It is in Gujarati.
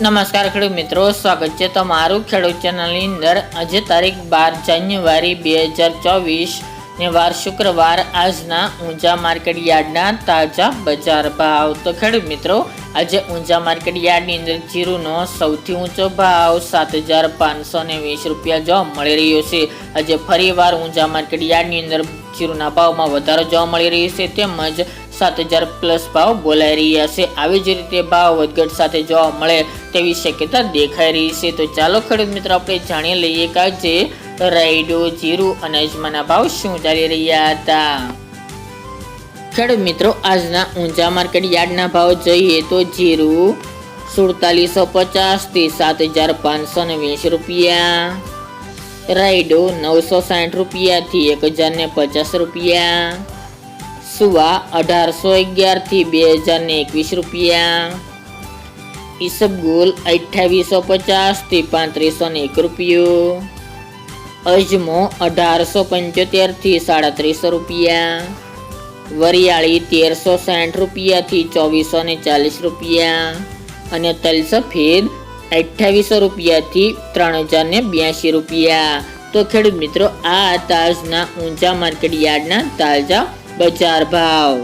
નમસ્કાર ખેડૂત મિત્રો, સ્વાગત છે તમારું ખેડૂત ચેનલની અંદર। આજે તારીખ 12 જાન્યુઆરી 2024 ને વાર શુક્રવાર। આજના ઊંઝા માર્કેટ યાર્ડના તાજા બજાર ભાવ। તો ખેડૂત મિત્રો, આજે ઊંઝા માર્કેટ યાર્ડની અંદર જીરુનો સૌથી ઊંચો ભાવ 7,520 રૂપિયા જોવા મળી રહ્યો છે। આજે ફરીવાર ઊંઝા માર્કેટ યાર્ડની અંદર જીરુના ભાવમાં વધારો જોવા મળી રહ્યો છે, તેમજ 7,000 પ્લસ ભાવ બોલાઈ રહ્યા છે। આવી જ રીતે ભાવ વધઘટ સાથે જોવા મળે તેવી શક્યતા દેખાઈ રહી છે। તો ચાલો ખેડૂત મિત્રો, આપણે જાણી લઈએ કે આજે રાયડો, જીરું અને અજમાના ભાવ શું ચાલી રહ્યા હતા। ખેડૂત મિત્રો, આજના ઊંઝા માર્કેટ યાર્ડના ભાવ જોઈએ તો જીરું 4750 થી 7,520 રૂપિયા, રાયડો 960 રૂપિયા થી 1,050 રૂપિયા, સુવા 1811 થી 2,021 રૂપિયા, ઈસબગુલ 2850 થી 3501 રૂપિયો, અજમો 1875 થી 3750 રૂપિયા, વરિયાળી 1360 રૂપિયા થી 2440 રૂપિયા અને તલ સફેદ 2800 રૂપિયા થી 3082 રૂપિયા। તો ખેડૂત મિત્રો, આ તાજના ઊંઝા માર્કેટ યાર્ડના તાજા બજાર ભાવ।